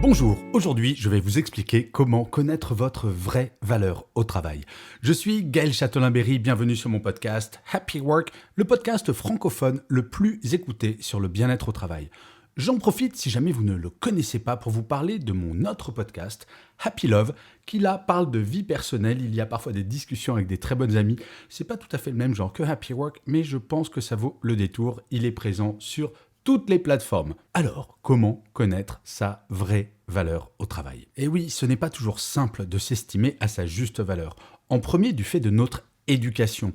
Bonjour, aujourd'hui je vais vous expliquer comment connaître votre vraie valeur au travail. Je suis Gaël Châtelain-Berry, bienvenue sur mon podcast Happy Work, le podcast francophone le plus écouté sur le bien-être au travail. J'en profite, si jamais vous ne le connaissez pas, pour vous parler de mon autre podcast, Happy Love, qui là parle de vie personnelle. Il y a parfois des discussions avec des très bonnes amies. C'est pas tout à fait le même genre que Happy Work, mais je pense que ça vaut le détour. Il est présent sur toutes les plateformes. Alors, comment connaître sa vraie valeur au travail? Eh oui, ce n'est pas toujours simple de s'estimer à sa juste valeur. En premier, du fait de notre éducation.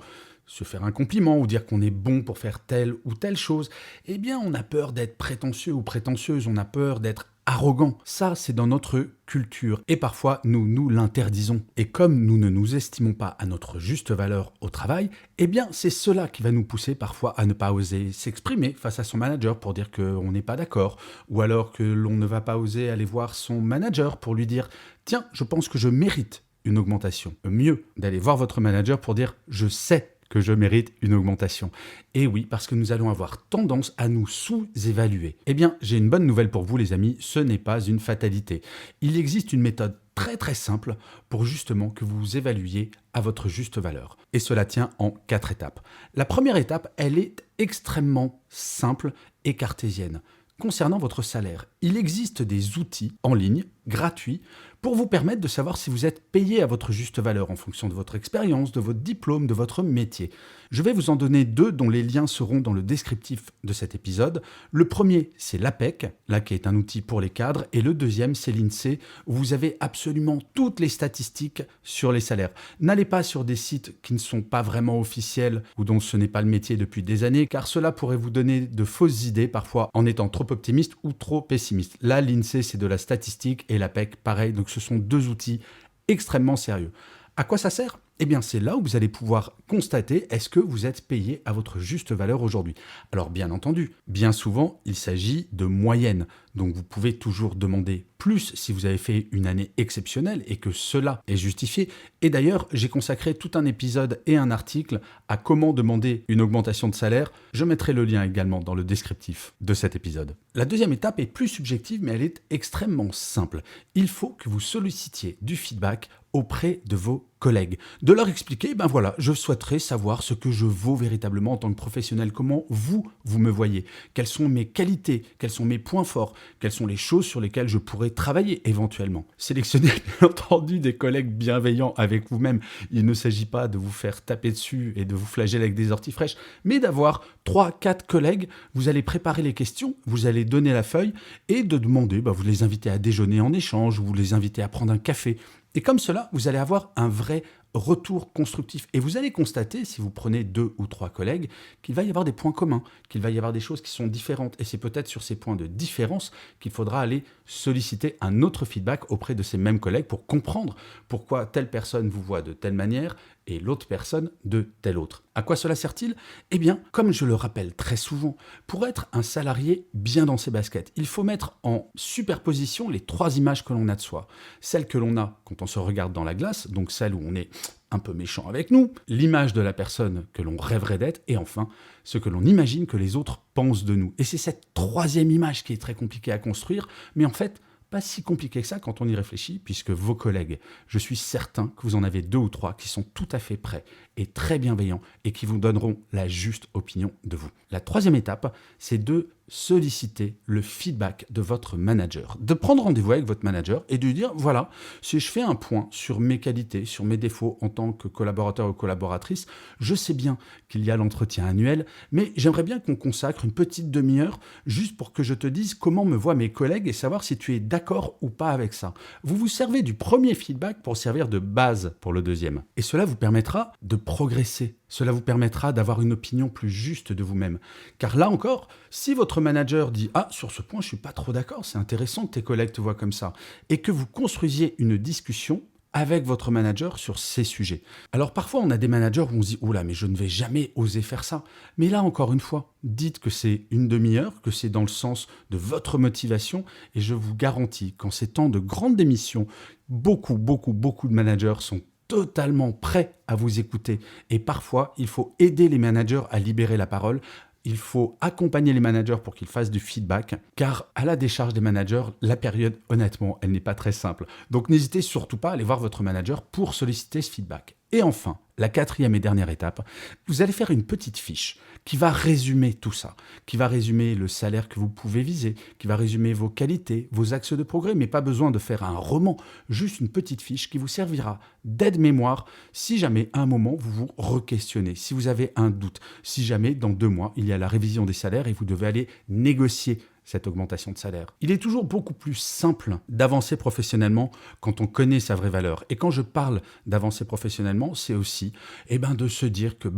Se faire un compliment ou dire qu'on est bon pour faire telle ou telle chose, eh bien on a peur d'être prétentieux ou prétentieuse, on a peur d'être arrogant. Ça, c'est dans notre culture et parfois nous nous l'interdisons. Et comme nous ne nous estimons pas à notre juste valeur au travail, eh bien c'est cela qui va nous pousser parfois à ne pas oser s'exprimer face à son manager pour dire qu'on n'est pas d'accord, ou alors que l'on ne va pas oser aller voir son manager pour lui dire « Tiens, je pense que je mérite une augmentation ». Mieux d'aller voir votre manager pour dire « Je sais que je mérite une augmentation ». Et oui, parce que nous allons avoir tendance à nous sous-évaluer. Eh bien, j'ai une bonne nouvelle pour vous les amis, ce n'est pas une fatalité. Il existe une méthode très simple pour justement que vous vous évaluiez à votre juste valeur. Et cela tient en 4 étapes. La première étape, elle est extrêmement simple et cartésienne. Concernant votre salaire, il existe des outils en ligne, gratuits, pour vous permettre de savoir si vous êtes payé à votre juste valeur en fonction de votre expérience, de votre diplôme, de votre métier. Je vais vous en donner 2 dont les liens seront dans le descriptif de cet épisode. Le premier, c'est l'APEC, là qui est un outil pour les cadres, et le deuxième, c'est l'INSEE, où vous avez absolument toutes les statistiques sur les salaires. N'allez pas sur des sites qui ne sont pas vraiment officiels ou dont ce n'est pas le métier depuis des années, car cela pourrait vous donner de fausses idées, parfois en étant trop optimiste ou trop pessimiste. Là, l'INSEE, c'est de la statistique et l'APEC, pareil, donc ce sont 2 outils extrêmement sérieux. À quoi ça sert ? Eh bien, c'est là où vous allez pouvoir constater est-ce que vous êtes payé à votre juste valeur aujourd'hui. Alors, bien entendu, bien souvent, il s'agit de moyenne. Donc, vous pouvez toujours demander plus si vous avez fait une année exceptionnelle et que cela est justifié. Et d'ailleurs, j'ai consacré tout un épisode et un article à comment demander une augmentation de salaire. Je mettrai le lien également dans le descriptif de cet épisode. La deuxième étape est plus subjective, mais elle est extrêmement simple. Il faut que vous sollicitiez du feedback auprès de vos collègues. De leur expliquer, ben voilà, je souhaiterais savoir ce que je vaux véritablement en tant que professionnel, comment vous me voyez, quelles sont mes qualités, quels sont mes points forts, quelles sont les choses sur lesquelles je pourrais travailler éventuellement. Sélectionnez bien entendu des collègues bienveillants avec vous-même. Il ne s'agit pas de vous faire taper dessus et de vous flageller avec des orties fraîches, mais d'avoir 3-4 collègues, vous allez préparer les questions, vous allez donner la feuille et de demander, vous les invitez à déjeuner en échange, vous les invitez à prendre un café. Et comme cela, vous allez avoir un vrai retour constructif. Et vous allez constater, si vous prenez 2 ou 3 collègues, qu'il va y avoir des points communs, qu'il va y avoir des choses qui sont différentes. Et c'est peut-être sur ces points de différence qu'il faudra aller solliciter un autre feedback auprès de ces mêmes collègues pour comprendre pourquoi telle personne vous voit de telle manière et l'autre personne de telle autre. À quoi cela sert-il ? Eh bien, comme je le rappelle très souvent, pour être un salarié bien dans ses baskets, il faut mettre en superposition les 3 images que l'on a de soi. Celle que l'on a quand on se regarde dans la glace, donc celle où on est un peu méchant avec nous, l'image de la personne que l'on rêverait d'être, et enfin, ce que l'on imagine que les autres pensent de nous. Et c'est cette 3e image qui est très compliquée à construire, mais en fait, pas si compliqué que ça quand on y réfléchit, puisque vos collègues, je suis certain que vous en avez 2 ou 3 qui sont tout à fait prêts et très bienveillants et qui vous donneront la juste opinion de vous. La 3e étape, c'est de solliciter le feedback de votre manager, de prendre rendez-vous avec votre manager et de lui dire, voilà, si je fais un point sur mes qualités, sur mes défauts en tant que collaborateur ou collaboratrice, je sais bien qu'il y a l'entretien annuel, mais j'aimerais bien qu'on consacre une petite demi-heure juste pour que je te dise comment me voient mes collègues et savoir si tu es d'accord ou pas avec ça. Vous vous servez du premier feedback pour servir de base pour le deuxième. Et cela vous permettra de progresser. Cela vous permettra d'avoir une opinion plus juste de vous-même. Car là encore, si votre manager dit « Ah, sur ce point, je ne suis pas trop d'accord, c'est intéressant que tes collègues te voient comme ça », et que vous construisiez une discussion avec votre manager sur ces sujets. Alors parfois, on a des managers où on se dit « Oula, mais je ne vais jamais oser faire ça ». Mais là, encore une fois, dites que c'est une demi-heure, que c'est dans le sens de votre motivation, et je vous garantis qu'en ces temps de grande démission, beaucoup de managers sont totalement prêts à vous écouter. Et parfois, il faut aider les managers à libérer la parole il faut accompagner les managers pour qu'ils fassent du feedback, car à la décharge des managers, la période, honnêtement, elle n'est pas très simple. Donc n'hésitez surtout pas à aller voir votre manager pour solliciter ce feedback. Et enfin, la quatrième et dernière étape, vous allez faire une petite fiche qui va résumer tout ça, qui va résumer le salaire que vous pouvez viser, qui va résumer vos qualités, vos axes de progrès, mais pas besoin de faire un roman, juste une petite fiche qui vous servira d'aide-mémoire si jamais à un moment vous vous re-questionnez, si vous avez un doute, si jamais dans 2 mois il y a la révision des salaires et vous devez aller négocier cette augmentation de salaire. Il est toujours beaucoup plus simple d'avancer professionnellement quand on connaît sa vraie valeur. Et quand je parle d'avancer professionnellement, c'est aussi de se dire que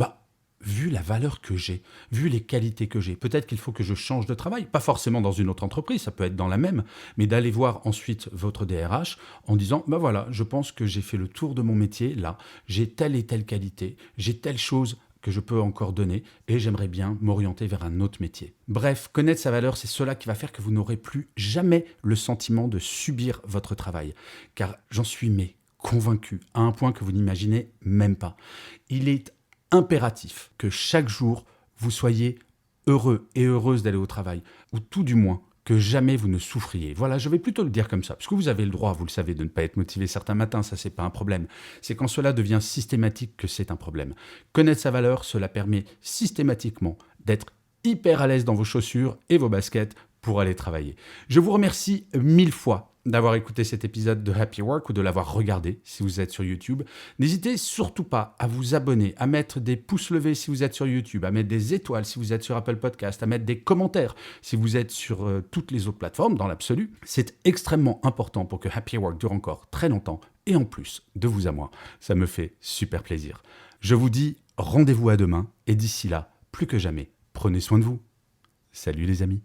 vu la valeur que j'ai, vu les qualités que j'ai, peut-être qu'il faut que je change de travail, pas forcément dans une autre entreprise, ça peut être dans la même, mais d'aller voir ensuite votre DRH en disant, voilà, je pense que j'ai fait le tour de mon métier, là, j'ai telle et telle qualité, j'ai telle chose que je peux encore donner et j'aimerais bien m'orienter vers un autre métier. Bref, connaître sa valeur, c'est cela qui va faire que vous n'aurez plus jamais le sentiment de subir votre travail. Car j'en suis convaincu, à un point que vous n'imaginez même pas. Il est impératif que chaque jour, vous soyez heureux et heureuse d'aller au travail, ou tout du moins, que jamais vous ne souffriez. Voilà, je vais plutôt le dire comme ça, parce que vous avez le droit, vous le savez, de ne pas être motivé certains matins, ça c'est pas un problème. C'est quand cela devient systématique que c'est un problème. Connaître sa valeur, cela permet systématiquement d'être hyper à l'aise dans vos chaussures et vos baskets pour aller travailler. Je vous remercie 1000 fois d'avoir écouté cet épisode de Happy Work ou de l'avoir regardé si vous êtes sur YouTube. N'hésitez surtout pas à vous abonner, à mettre des pouces levés si vous êtes sur YouTube, à mettre des étoiles si vous êtes sur Apple Podcast, à mettre des commentaires si vous êtes sur toutes les autres plateformes dans l'absolu. C'est extrêmement important pour que Happy Work dure encore très longtemps et en plus, de vous à moi, ça me fait super plaisir. Je vous dis rendez-vous à demain et d'ici là, plus que jamais, prenez soin de vous. Salut les amis.